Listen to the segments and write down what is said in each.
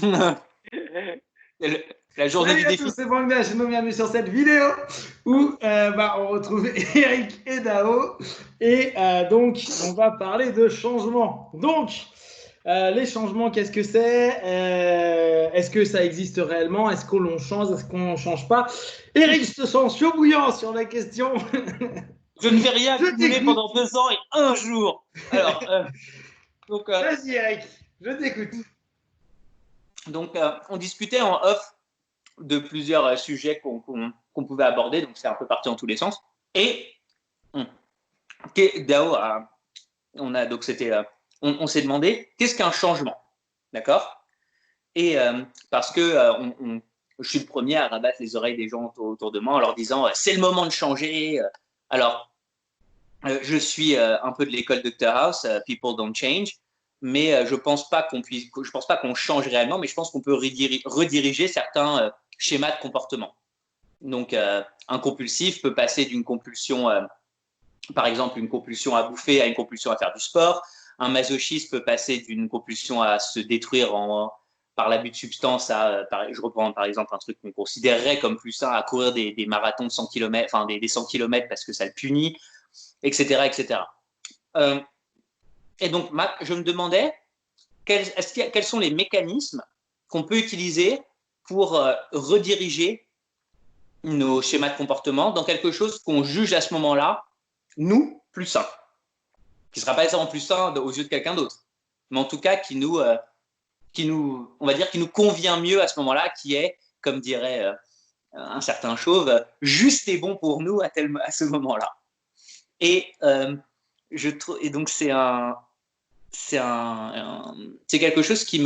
La journée Salut du à défi. tous, c'est Bangda, je me bienvenue sur cette vidéo où on retrouve Eric et Dao et donc on va parler de changement. Donc les changements, qu'est-ce que c'est? Est-ce que ça existe réellement? Est-ce qu'on l'on change? Est-ce qu'on n'en change pas? Eric, je te sens chaud bouillant sur la question. Je ne vais rien Je accumuler t'écoute. pendant 2 ans et un jour. Alors, Vas-y Eric, je t'écoute. On discutait en off de plusieurs sujets qu'on pouvait aborder, donc c'est un peu parti dans tous les sens. Et Dao on s'est demandé qu'est-ce qu'un changement, d'accord? Et parce que je suis le premier à rabattre les oreilles des gens autour de moi en leur disant c'est le moment de changer. Alors, je suis un peu de l'école Dr House, People Don't Change, mais je pense pas qu'on change réellement, mais je pense qu'on peut rediriger certains schémas de comportement. Donc, un compulsif peut passer d'une compulsion, par exemple, une compulsion à bouffer à une compulsion à faire du sport. Un masochiste peut passer d'une compulsion à se détruire par l'abus de substances je reprends par exemple un truc qu'on considérerait comme plus sain, à courir des marathons de 100 km, enfin des 100 km parce que ça le punit, etc. etc. Et donc, je me demandais quels sont les mécanismes qu'on peut utiliser pour rediriger nos schémas de comportement dans quelque chose qu'on juge à ce moment-là, nous, plus sain. Qui ne sera pas nécessairement plus sain aux yeux de quelqu'un d'autre, mais en tout cas qui nous convient mieux à ce moment-là, qui est, comme dirait un certain chauve, juste et bon pour nous à ce moment-là. Et et donc c'est quelque chose qui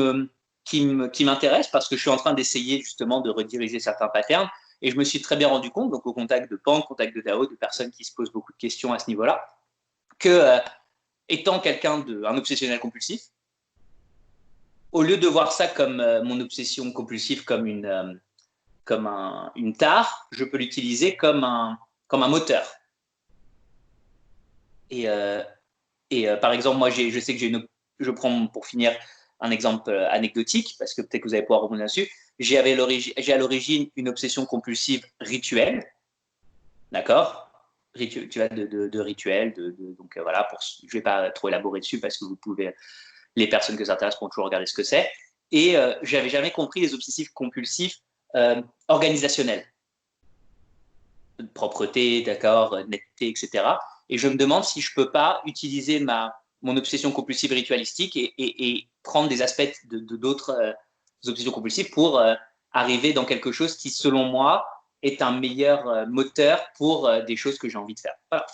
m'intéresse parce que je suis en train d'essayer justement de rediriger certains patterns. Et je me suis très bien rendu compte, donc au contact de Pan, au contact de Dao, de personnes qui se posent beaucoup de questions à ce niveau-là, que étant un obsessionnel compulsif, au lieu de voir ça comme mon obsession compulsive comme une tare, je peux l'utiliser comme un moteur. Et par exemple, moi, je sais que je prends pour finir un exemple anecdotique, parce que peut-être que vous allez pouvoir rebondir dessus. J'ai à l'origine une obsession compulsive rituelle, d'accord? Tu vois, de rituel, donc voilà, je ne vais pas trop élaborer dessus parce que les personnes que ça intéresse pourront toujours regarder ce que c'est. Et je n'avais jamais compris les obsessifs compulsifs organisationnels. Propreté, d'accord, netteté, etc. Et je me demande si je ne peux pas utiliser mon obsession compulsive ritualistique et prendre des aspects d'autres obsessions compulsives pour arriver dans quelque chose qui, selon moi, est un meilleur moteur pour des choses que j'ai envie de faire. Voilà.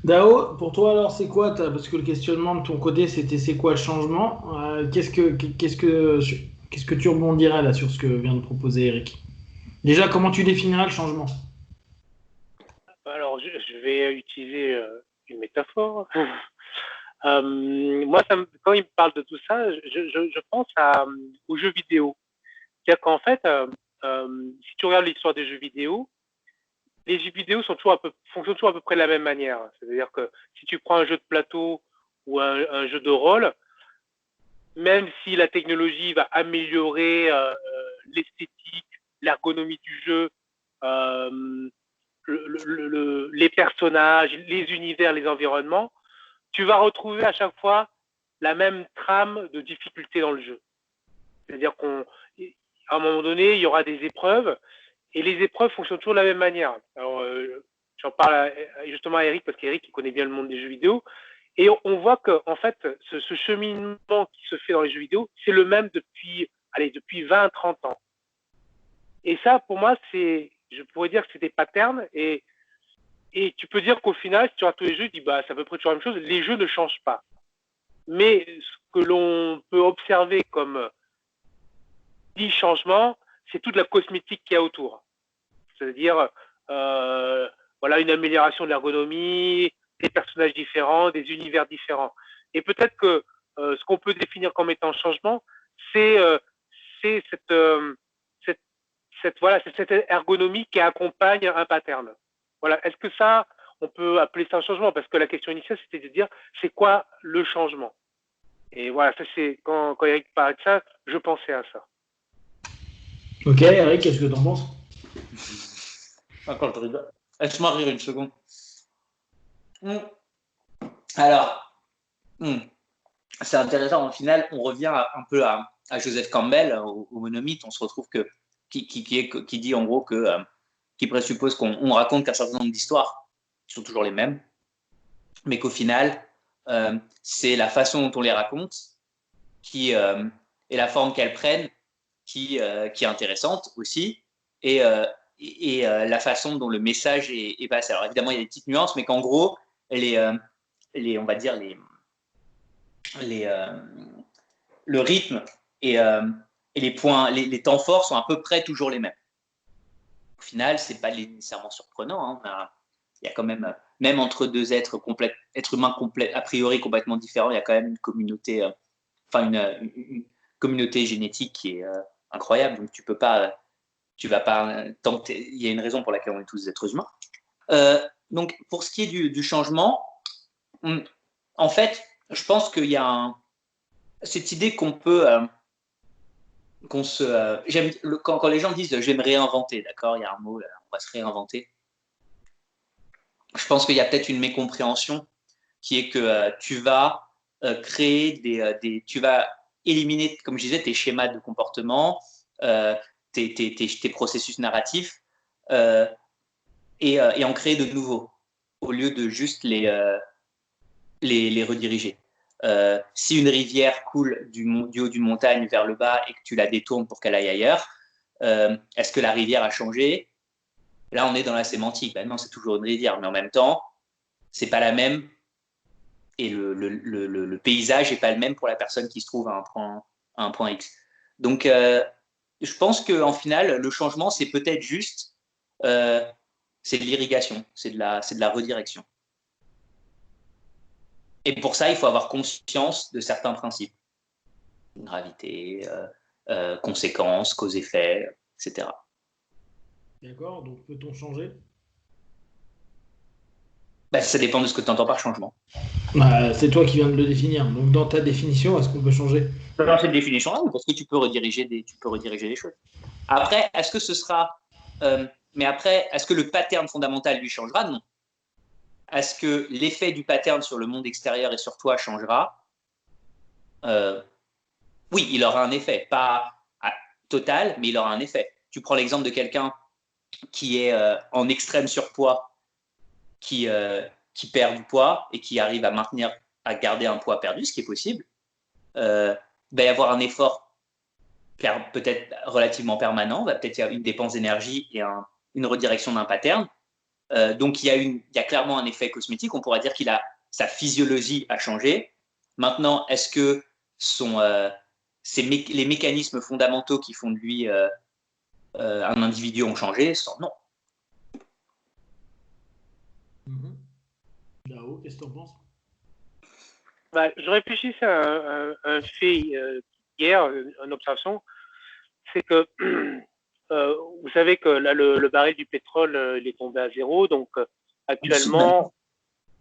Dao, pour toi alors c'est quoi parce que le questionnement de ton côté c'était c'est quoi le changement? Qu'est-ce que tu rebondirais là sur ce que vient de proposer Eric? Déjà comment tu définiras le changement? Alors je vais utiliser une métaphore. Moi, quand il me parle de tout ça, je pense aux jeux vidéo. C'est-à-dire qu'en fait, si tu regardes l'histoire des jeux vidéo, les jeux vidéo fonctionnent toujours à peu près de la même manière. C'est-à-dire que si tu prends un jeu de plateau ou un jeu de rôle, même si la technologie va améliorer l'esthétique, l'ergonomie du jeu, les personnages, les univers, les environnements, tu vas retrouver à chaque fois la même trame de difficulté dans le jeu. C'est-à-dire qu'à un moment donné, il y aura des épreuves et les épreuves fonctionnent toujours de la même manière. Alors, j'en parle justement à Eric parce qu'Eric il connaît bien le monde des jeux vidéo et on voit que en fait ce cheminement qui se fait dans les jeux vidéo, c'est le même depuis 20-30 ans. Et ça, pour moi, je pourrais dire que c'est des patterns et tu peux dire qu'au final, si tu regardes tous les jeux, tu dis bah c'est à peu près toujours la même chose. Les jeux ne changent pas. Mais ce que l'on peut observer comme dit changement, c'est toute la cosmétique qu'il y a autour. C'est-à-dire voilà, une amélioration de l'ergonomie, des personnages différents, des univers différents. Et peut-être que ce qu'on peut définir comme étant changement, c'est cette ergonomie qui accompagne un pattern. Voilà. Est-ce que ça, on peut appeler ça un changement? Parce que la question initiale, c'était de dire, c'est quoi le changement? Et voilà, ça c'est quand Eric parlait de ça, je pensais à ça. Ok, Eric, qu'est-ce que t'en penses? Encore je rigole. Laisse-moi rire une seconde. Alors, c'est intéressant. Au final, on revient un peu à Joseph Campbell, au monomythe. On se retrouve qui dit en gros qui présuppose qu'on raconte qu'un certain nombre d'histoires qui sont toujours les mêmes, mais qu'au final, c'est la façon dont on les raconte et la forme qu'elles prennent qui est intéressante aussi, et la façon dont le message est passé. Alors évidemment, il y a des petites nuances, mais qu'en gros, on va dire le rythme et les points, les temps forts sont à peu près toujours les mêmes. Au final, c'est pas nécessairement surprenant. Hein. Il y a quand même entre deux êtres humains a priori complètement différents, il y a quand même une communauté, une communauté génétique qui est incroyable. Donc tu vas pas tenter. Il y a une raison pour laquelle on est tous des êtres humains. Donc pour ce qui est du changement, en fait, je pense qu'il y a cette idée qu'on peut, quand les gens disent je vais me réinventer, d'accord, il y a un mot, on va se réinventer. Je pense qu'il y a peut-être une mécompréhension qui est que tu vas créer tu vas éliminer, comme je disais, tes schémas de comportement, tes processus narratifs et en créer de nouveaux au lieu de juste les rediriger. Si une rivière coule du haut d'une montagne vers le bas et que tu la détournes pour qu'elle aille ailleurs, est-ce que la rivière a changé? Là, on est dans la sémantique. Ben non, c'est toujours une rivière, mais en même temps, c'est pas la même et le paysage n'est pas le même pour la personne qui se trouve à un point X. Donc, je pense qu'en final, le changement, c'est peut-être juste, c'est de l'irrigation, c'est de la redirection. Et pour ça, il faut avoir conscience de certains principes. Gravité, conséquences, cause-effet, etc. D'accord, donc peut-on changer? Ça dépend de ce que tu entends par changement. C'est toi qui viens de le définir. Donc dans ta définition, est-ce qu'on peut changer? Dans cette définition-là, parce que tu peux rediriger des choses. Après, est-ce que ce sera... est-ce que le pattern fondamental lui changera? Non. Est-ce que l'effet du pattern sur le monde extérieur et sur toi changera? Oui, il aura un effet. Pas total, mais il aura un effet. Tu prends l'exemple de quelqu'un qui est en extrême surpoids, qui perd du poids et qui arrive à garder un poids perdu, ce qui est possible. Il va y avoir un effort peut-être relativement permanent, va peut-être y avoir une dépense d'énergie et une redirection d'un pattern. Donc il y a clairement un effet cosmétique. On pourra dire sa physiologie a changé. Maintenant, est-ce que les mécanismes fondamentaux qui font de lui un individu ont changé? Non. Dao, qu'est-ce que tu en penses? Je réfléchissais à un fait hier, une observation, c'est que vous savez que là, le baril du pétrole il est tombé à zéro, donc actuellement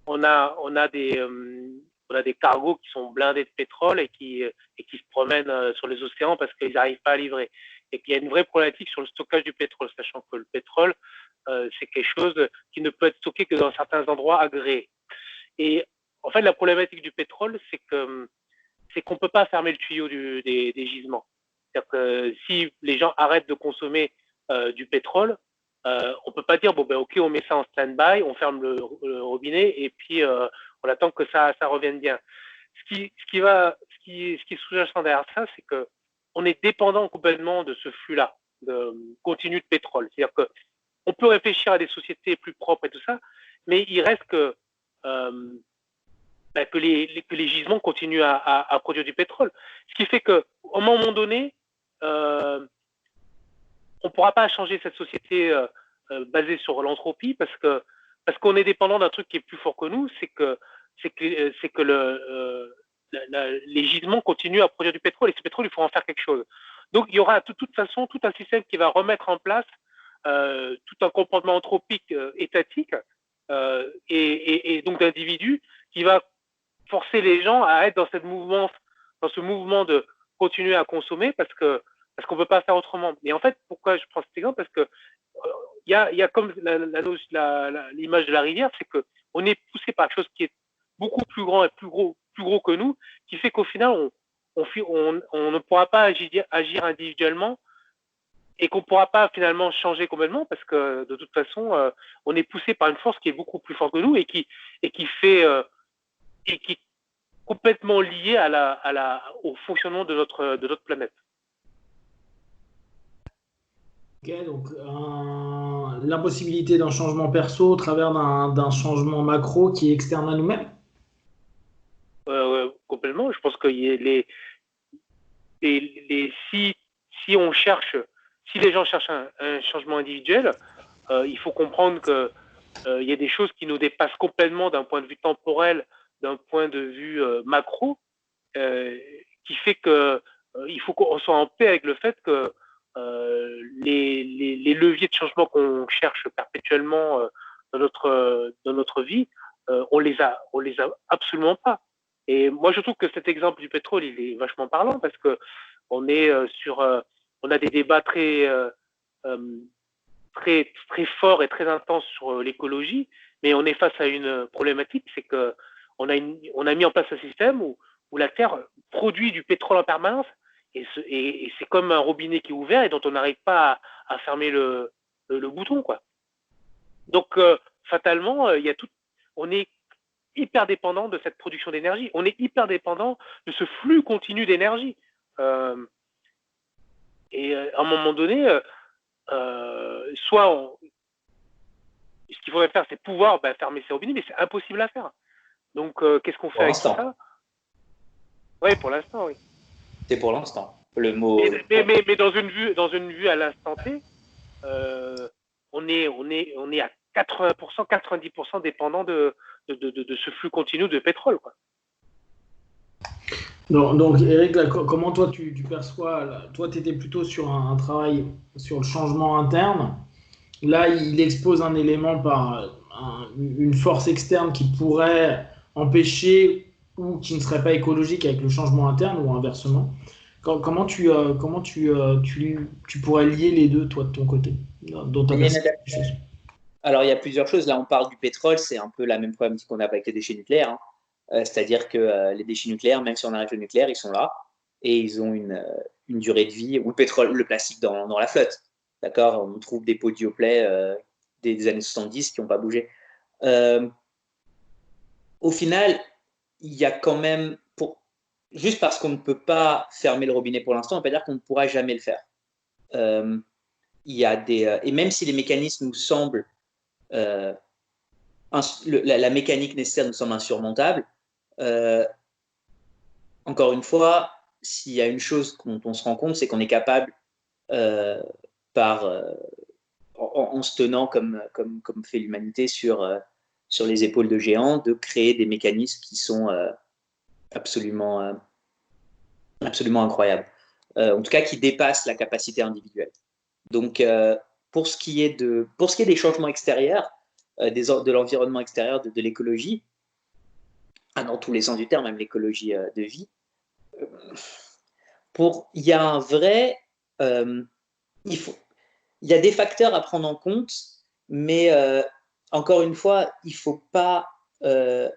on a des cargos qui sont blindés de pétrole et qui se promènent sur les océans parce qu'ils n'arrivent pas à livrer. Et qu'il y a une vraie problématique sur le stockage du pétrole, sachant que le pétrole, c'est quelque chose qui ne peut être stocké que dans certains endroits agréés. Et en fait, la problématique du pétrole, c'est qu'on ne peut pas fermer le tuyau des gisements. C'est-à-dire que si les gens arrêtent de consommer du pétrole, on ne peut pas dire ok, on met ça en stand-by, on ferme le robinet et puis on attend que ça revienne bien. Ce qui est sous-jacent derrière ça, c'est que on est dépendant complètement de ce flux-là, de continu de pétrole. C'est-à-dire que on peut réfléchir à des sociétés plus propres et tout ça, mais il reste que les gisements continuent à produire du pétrole. Ce qui fait qu'à un moment donné, on ne pourra pas changer cette société basée sur l'entropie parce qu'on est dépendant d'un truc qui est plus fort que nous, c'est que les gisements continuent à produire du pétrole et ce pétrole, il faut en faire quelque chose. Donc, il y aura de toute façon tout un système qui va remettre en place tout un comportement anthropique étatique et donc d'individus qui va forcer les gens à être dans cette mouvance ce mouvement de continuer à consommer parce qu'on peut pas faire autrement. Mais en fait, pourquoi je prends cet exemple? Parce que il y a comme l'image de la rivière, c'est que on est poussé par quelque chose qui est beaucoup plus grand et plus gros que nous, qui fait qu'au final, on ne pourra pas agir individuellement et qu'on ne pourra pas finalement changer complètement parce que de toute façon, on est poussé par une force qui est beaucoup plus forte que nous et qui fait et qui est complètement liée au fonctionnement de notre planète. Ok, donc l'impossibilité d'un changement perso au travers d'un changement macro qui est externe à nous-mêmes. Complètement. Je pense que si on cherche, si les gens cherchent un changement individuel, il faut comprendre que il y a des choses qui nous dépassent complètement d'un point de vue temporel, d'un point de vue macro, qui fait que il faut qu'on soit en paix avec le fait que les leviers de changement qu'on cherche perpétuellement dans notre vie, on les a absolument pas. Et moi, je trouve que cet exemple du pétrole, il est vachement parlant parce que on est on a des débats très forts et très intenses sur l'écologie, mais on est face à une problématique, c'est que on a mis en place un système où la Terre produit du pétrole en permanence et c'est comme un robinet qui est ouvert et dont on n'arrive pas à fermer le bouton, quoi. Donc, fatalement, on est hyper dépendant de cette production d'énergie. On est hyper dépendant de ce flux continu d'énergie. Et à un moment donné, ce qu'il faudrait faire, c'est pouvoir fermer ces robinets, mais c'est impossible à faire. Donc, qu'est-ce qu'on fait avec tout ça? Oui, pour l'instant, oui. C'est pour l'instant. Le mot. Mais dans une vue à l'instant T, on est à 80%, 90% dépendant de ce flux continu de pétrole, quoi. Donc Eric, là, comment toi tu perçois là, toi, tu étais plutôt sur un travail sur le changement interne. Là, il expose un élément par une force externe qui pourrait empêcher ou qui ne serait pas écologique avec le changement interne ou inversement. Comment tu pourrais lier les deux, toi, de ton côté, dans ta perception des choses? Alors, il y a plusieurs choses. Là, on parle du pétrole, c'est un peu la même problématique qu'on a avec les déchets nucléaires. Hein. C'est-à-dire que les déchets nucléaires, même si on arrête le nucléaire, ils sont là et ils ont une durée de vie, ou le pétrole, le plastique dans la flotte. D'accord? On trouve des pots de Yoplait des années 70 qui n'ont pas bougé. Au final, il y a quand même, juste parce qu'on ne peut pas fermer le robinet pour l'instant, on ne peut pas dire qu'on ne pourra jamais le faire. Il y a et même si les mécanismes nous semblent, la mécanique nécessaire nous semble insurmontable, encore une fois, s'il y a une chose dont on se rend compte, c'est qu'on est capable, en se tenant comme fait l'humanité sur les épaules de géants, de créer des mécanismes qui sont absolument incroyables. En tout cas, qui dépassent la capacité individuelle. Donc, pour ce qui est des changements extérieurs, de l'environnement extérieur, de l'écologie, dans tous les sens du terme, même l'écologie de vie, il y a un vrai, il y a des facteurs à prendre en compte, mais encore une fois, il faut pas. Je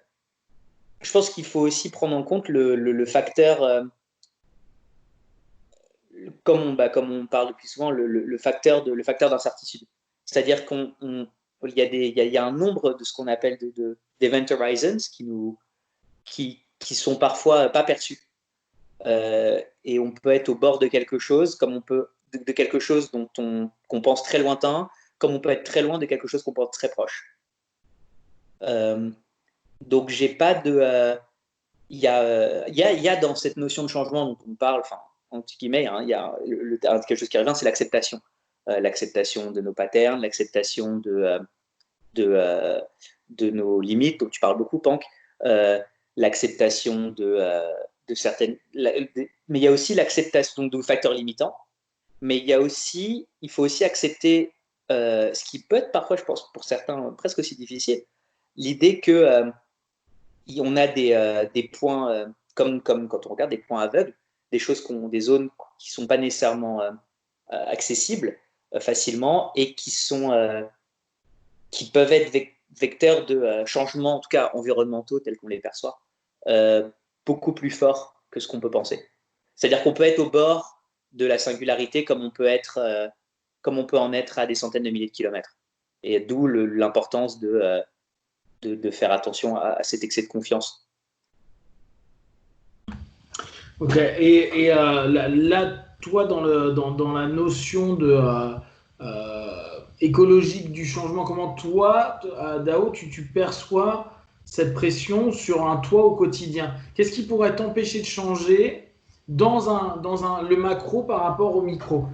pense qu'il faut aussi prendre en compte le facteur, comme on parle depuis souvent, le facteur d'incertitude. C'est-à-dire qu'il y a un nombre de ce qu'on appelle d'event horizons qui sont parfois pas perçus. Et on peut être au bord de quelque chose, comme on peut de quelque chose qu'on pense très lointain, comme on peut être très loin de quelque chose qu'on pense très proche. Donc j'ai pas de, il y a dans cette notion de changement dont on parle, enfin entre guillemets, hein, il y a quelque chose qui revient, c'est l'acceptation, l'acceptation de nos patterns, l'acceptation de nos limites, dont tu parles beaucoup, Pank, l'acceptation de certaines, mais il y a aussi l'acceptation de facteurs limitants, mais il faut aussi accepter ce qui peut être parfois, je pense, pour certains presque aussi difficile, l'idée que on a des points comme quand on regarde des points aveugles, des zones qui ne sont pas nécessairement accessibles facilement et qui peuvent être vecteurs de changements, en tout cas environnementaux tels qu'on les perçoit, beaucoup plus forts que ce qu'on peut penser. C'est-à-dire qu'on peut être au bord de la singularité comme on peut en être à des centaines de milliers de kilomètres. Et d'où l'importance de faire attention à cet excès de confiance. Ok, et là, toi, dans la notion de écologique du changement, comment toi, Dao, tu perçois cette pression sur toi au quotidien? Qu'est-ce qui pourrait t'empêcher de changer dans le macro par rapport au micro?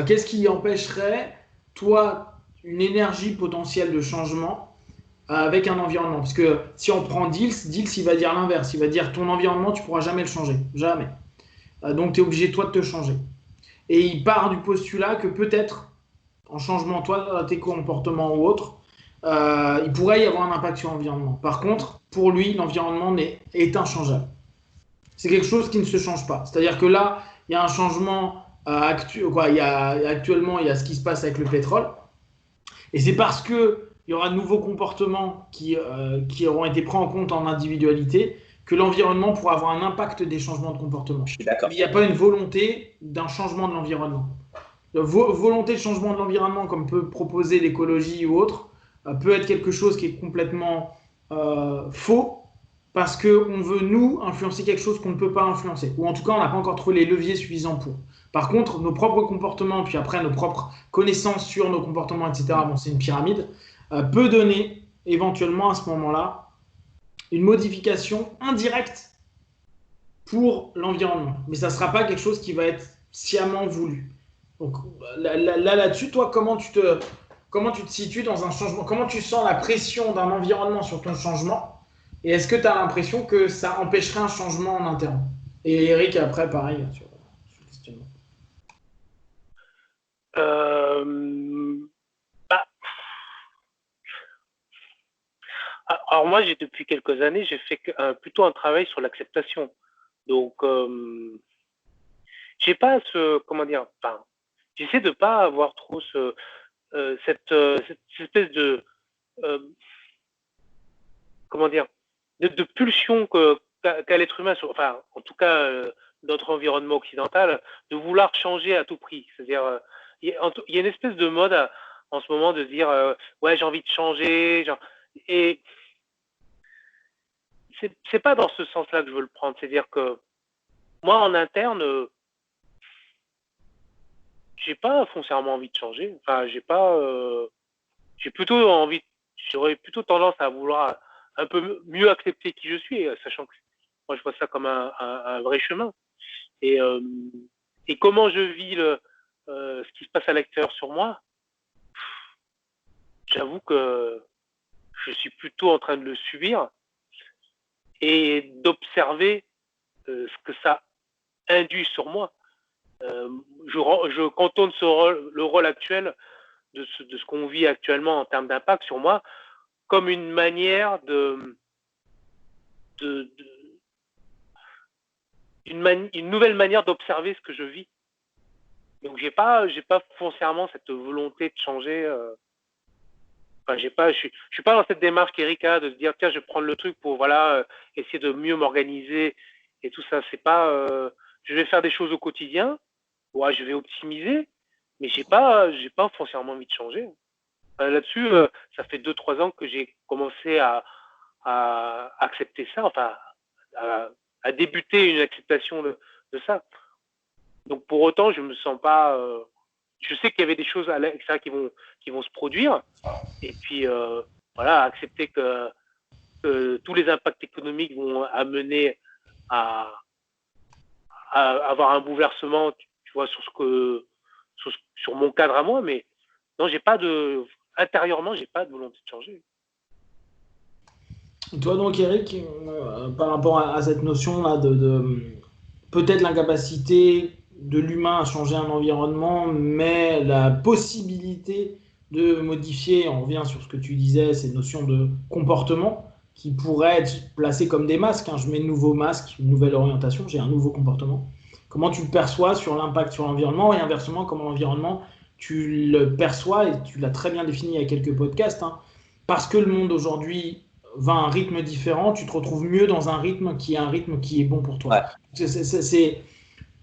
Qu'est-ce qui empêcherait, toi, une énergie potentielle de changement avec un environnement? Parce que si on prend Diels, il va dire l'inverse. Il va dire ton environnement, tu ne pourras jamais le changer. Jamais. Donc, tu es obligé, toi, de te changer. Et il part du postulat que peut-être, en changement, toi, tes comportements ou autres, il pourrait y avoir un impact sur l'environnement. Par contre, pour lui, l'environnement est inchangeable. C'est quelque chose qui ne se change pas. C'est-à-dire que là, il y a un changement actuellement, il y a ce qui se passe avec le pétrole. Et c'est parce qu'il y aura de nouveaux comportements qui auront été pris en compte en individualité que l'environnement pourra avoir un impact des changements de comportement. Je suis d'accord. Mais il n'y a pas une volonté d'un changement de l'environnement. La volonté de changement de l'environnement, comme peut proposer l'écologie ou autre, peut être quelque chose qui est complètement faux, parce qu'on veut, nous, influencer quelque chose qu'on ne peut pas influencer. Ou en tout cas, on n'a pas encore trouvé les leviers suffisants pour. Par contre, nos propres comportements, puis après nos propres connaissances sur nos comportements, etc., bon, c'est une pyramide, peut donner éventuellement à ce moment-là une modification indirecte pour l'environnement. Mais ça ne sera pas quelque chose qui va être sciemment voulu. Donc là-dessus, toi, comment tu te situes dans un changement? Comment tu sens la pression d'un environnement sur ton changement? Et est-ce que tu as l'impression que ça empêcherait un changement en interne? Et Eric, après, pareil, sur le questionnement. Alors moi, depuis quelques années, j'ai fait plutôt un travail sur l'acceptation. Donc, j'ai pas j'essaie de pas avoir trop cette espèce de de pulsion qu'a l'être humain, en tout cas notre environnement occidental, de vouloir changer à tout prix. C'est-à-dire, il y a une espèce de mode en ce moment de dire ouais, j'ai envie de changer, et c'est pas dans ce sens-là que je veux le prendre. C'est-à-dire que moi, en interne, j'ai pas foncièrement envie de changer. Enfin, j'aurais plutôt tendance à vouloir un peu mieux accepter qui je suis, sachant que moi, je vois ça comme un vrai chemin. Et comment je vis ce qui se passe à l'extérieur sur moi, j'avoue que je suis plutôt en train de le subir et d'observer ce que ça induit sur moi. Je cantonne le rôle actuel de ce qu'on vit actuellement en termes d'impact sur moi comme une manière une nouvelle manière d'observer ce que je vis. Donc j'ai pas foncièrement cette volonté de changer. Je suis pas dans cette démarche qu'Erika de se dire tiens, je vais prendre le truc pour essayer de mieux m'organiser et tout ça. C'est pas je vais faire des choses au quotidien, ouais, je vais optimiser, mais j'ai pas foncièrement envie de changer. Là-dessus, ça fait 2-3 ans que j'ai commencé à accepter ça, enfin à débuter une acceptation de ça. Donc pour autant, je me sens pas. Je sais qu'il y avait des choses à l'extérieur qui vont se produire, et puis accepter que tous les impacts économiques vont amener à avoir un bouleversement, tu vois, sur mon cadre à moi, mais non, intérieurement, j'ai pas de volonté de changer. Et toi donc, Eric, par rapport à cette notion-là de peut-être l'incapacité de l'humain à changer un environnement, mais la possibilité de modifier, on revient sur ce que tu disais, ces notions de comportement, qui pourraient être placés comme des masques, hein. Je mets de nouveaux masques, une nouvelle orientation, j'ai un nouveau comportement. Comment tu le perçois sur l'impact sur l'environnement et inversement, comment l'environnement, tu le perçois, et tu l'as très bien défini il y a quelques podcasts, hein. Parce que le monde aujourd'hui va à un rythme différent, tu te retrouves mieux dans un rythme qui est bon pour toi. Ouais.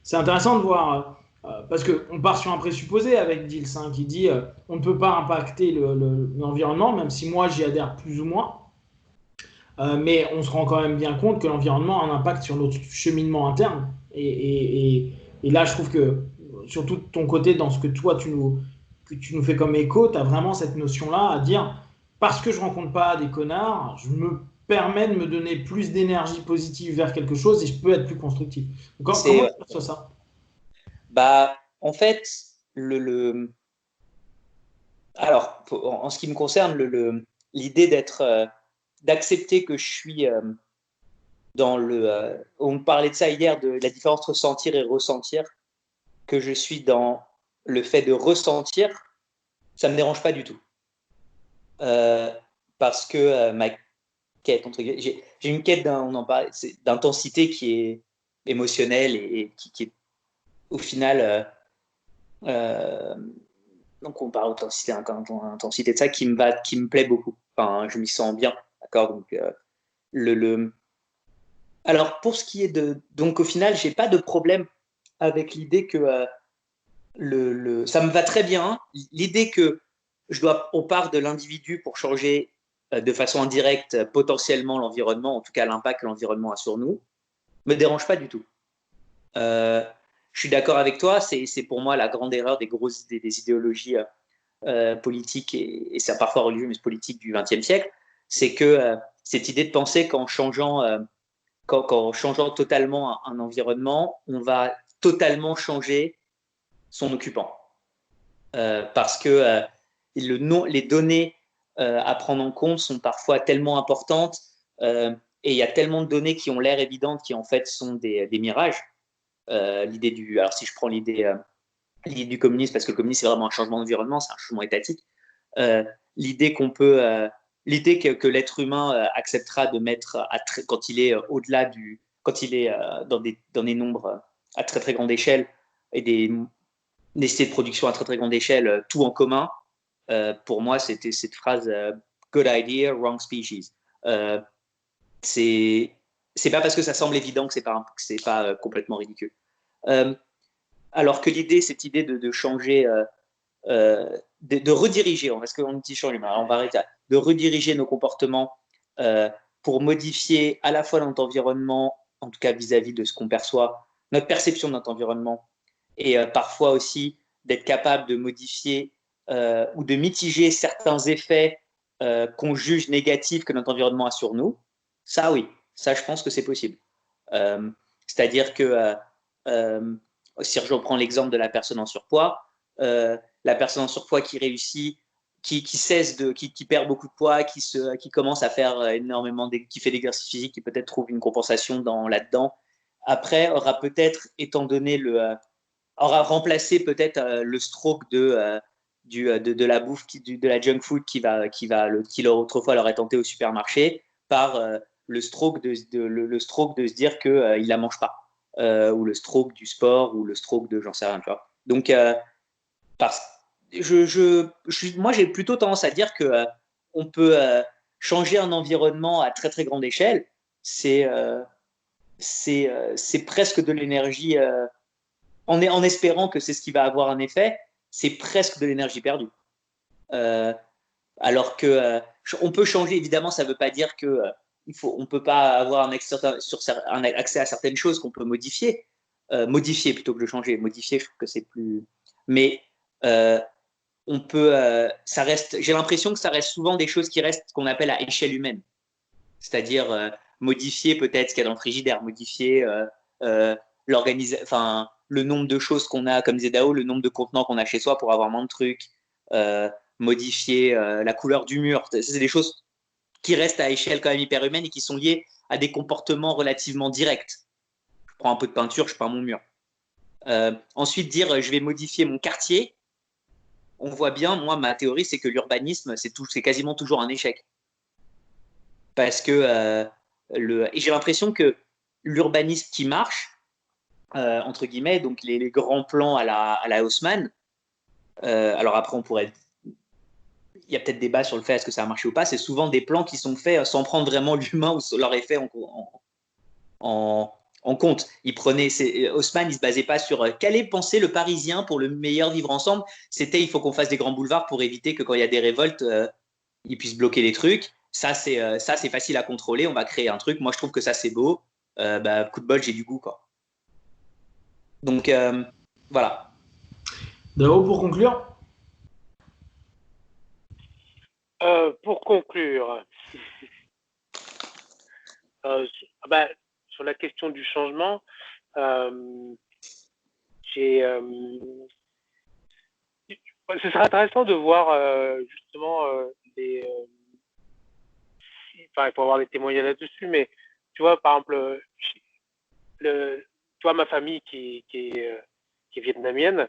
C'est intéressant de voir, parce qu'on part sur un présupposé avec Dils, hein, qui dit on ne peut pas impacter l'environnement, même si moi j'y adhère plus ou moins. Mais on se rend quand même bien compte que l'environnement a un impact sur notre cheminement interne. Et là, je trouve que, surtout de ton côté, dans ce que toi, tu nous fais comme écho, tu as vraiment cette notion-là à dire, parce que je ne rencontre pas des connards, je me permets de me donner plus d'énergie positive vers quelque chose et je peux être plus constructif. Comment tu perçois ça? Bah, en fait, alors, en ce qui me concerne, l'idée d'accepter que je suis dans on parlait de ça hier, de la différence entre sentir et ressentir, que je suis dans le fait de ressentir, ça me dérange pas du tout. Parce que ma quête, j'ai une quête d'intensité qui est émotionnelle et qui est au final, donc on parle d'intensité de ça qui me plaît beaucoup. Enfin, je m'y sens bien, d'accord. Donc alors pour ce qui est donc au final, j'ai pas de problème avec l'idée que ça me va très bien. L'idée que on part de l'individu pour changer de façon indirecte potentiellement l'environnement, en tout cas l'impact que l'environnement a sur nous, me dérange pas du tout. Je suis d'accord avec toi, c'est pour moi la grande erreur des idéologies politiques et c'est parfois religieuses mais politiques du XXe siècle, c'est que cette idée de penser qu'en changeant totalement un environnement, on va totalement changer son occupant. Parce que les données à prendre en compte sont parfois tellement importantes et il y a tellement de données qui ont l'air évidentes qui en fait sont des mirages. Alors si je prends l'idée du communisme, parce que le communisme c'est vraiment un changement d'environnement, c'est un changement étatique, l'idée que l'être humain acceptera de mettre quand il est au-delà quand il est dans des nombres à très très grande échelle et des nécessités de production à très très grande échelle, tout en commun, pour moi c'était cette phrase good idea, wrong species. C'est pas parce que ça semble évident que c'est pas complètement ridicule. Alors que cette idée de changer, de rediriger, parce qu'on dit changer, on va arrêter, de rediriger nos comportements pour modifier à la fois notre environnement, en tout cas vis-à-vis de ce qu'on perçoit, notre perception de notre environnement, et parfois aussi d'être capable de modifier ou de mitiger certains effets qu'on juge négatifs que notre environnement a sur nous. Ça, oui, ça, je pense que c'est possible. C'est-à-dire que si je reprends l'exemple de la personne en surpoids, la personne en surpoids qui réussit, qui perd beaucoup de poids, qui commence à faire énormément, qui fait d'exercice physique, qui peut-être trouve une compensation là-dedans, après aura peut-être, étant donné aura remplacé peut-être le stroke de la bouffe, de la junk food qui autrefois leur est tenté au supermarché par le stroke de se dire qu'il la mange pas, ou le stroke du sport, ou le stroke de j'en sais rien, tu vois. Donc moi j'ai plutôt tendance à dire que on peut changer un environnement à très très grande échelle. C'est presque de l'énergie en espérant que c'est ce qui va avoir un effet, c'est presque de l'énergie perdue. Alors que on peut changer, évidemment, ça ne veut pas dire que on ne peut pas avoir un accès à certaines choses qu'on peut modifier. Modifier plutôt que de changer. Modifier, je trouve que c'est plus. Mais on peut. Ça reste. J'ai l'impression que ça reste souvent des choses qui restent ce qu'on appelle à échelle humaine. C'est-à-dire modifier peut-être ce qu'il y a dans le frigidaire, modifier le nombre de choses qu'on a, comme disait Dao, le nombre de contenants qu'on a chez soi pour avoir moins de trucs, modifier la couleur du mur. C'est des choses qui restent à échelle quand même hyper humaine et qui sont liées à des comportements relativement directs. Je prends un peu de peinture, je peins mon mur. Ensuite, dire je vais modifier mon quartier. On voit bien, moi, ma théorie, c'est que l'urbanisme, c'est quasiment toujours un échec. parce que et j'ai l'impression que l'urbanisme qui marche, entre guillemets, donc les grands plans à la Haussmann, alors après il y a peut-être débat sur le fait est-ce que ça a marché ou pas, c'est souvent des plans qui sont faits sans prendre vraiment l'humain ou leur effet en compte. Haussmann, il se basait pas sur qu'allait penser le Parisien pour le meilleur vivre ensemble. C'était il faut qu'on fasse des grands boulevards pour éviter que quand il y a des révoltes, ils puissent bloquer les trucs. Ça c'est facile à contrôler. On va créer un truc. Moi, je trouve que ça c'est beau. Coup de bol, j'ai du goût quoi. Donc voilà. Dao, pour conclure. Pour conclure, sur la question du changement, ce serait intéressant de voir justement il faut avoir des témoignages là-dessus, mais tu vois, par exemple, tu vois, ma famille qui est vietnamienne,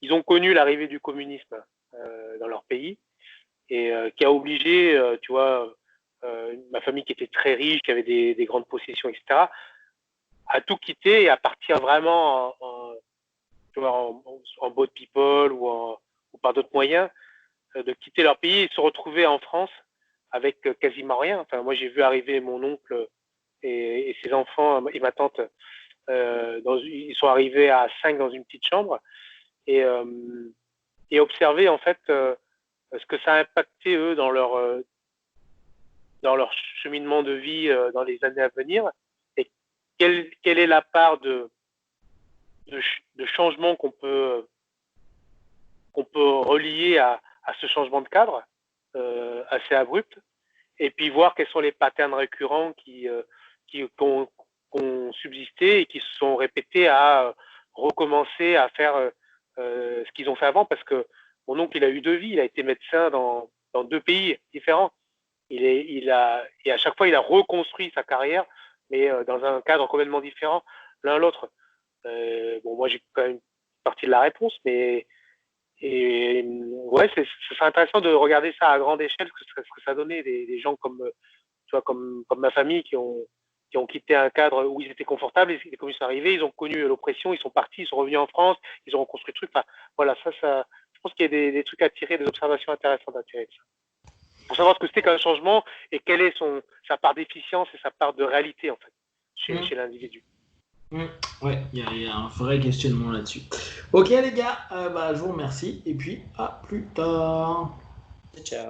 ils ont connu l'arrivée du communisme dans leur pays et qui a obligé, tu vois, ma famille qui était très riche, qui avait des grandes possessions, etc., à tout quitter et à partir vraiment en boat people ou par d'autres moyens, de quitter leur pays et se retrouver en France avec quasiment rien. Enfin, moi, j'ai vu arriver mon oncle et ses enfants et ma tante. Ils sont arrivés à 5 dans une petite chambre et observer en fait ce que ça a impacté eux dans leur cheminement de vie dans les années à venir et quelle est la part de changement qu'on peut relier à ce changement de cadre assez abrupt et puis voir quels sont les patterns récurrents qui ont subsisté et qui se sont répétés à recommencer à faire ce qu'ils ont fait avant parce que mon oncle il a eu 2 vies, il a été médecin dans 2 pays différents. Et à chaque fois il a reconstruit sa carrière mais dans un cadre complètement différent l'un l'autre. Moi j'ai quand même une partie de la réponse mais ouais, ce serait intéressant de regarder ça à grande échelle, ce que ça donnait des gens comme, tu vois, comme ma famille qui ont quitté un cadre où ils étaient confortables et les communistes sont arrivés, ils ont connu l'oppression, ils sont partis, ils sont revenus en France, ils ont reconstruit le truc. Enfin, voilà, ça, je pense qu'il y a des trucs à tirer, des observations intéressantes à tirer de ça. Pour savoir ce que c'était qu'un changement et quelle est sa part d'efficience et sa part de réalité, en fait, chez l'individu. Ouais, il y a un vrai questionnement là-dessus. Ok les gars, je vous remercie et puis à plus tard. Ciao.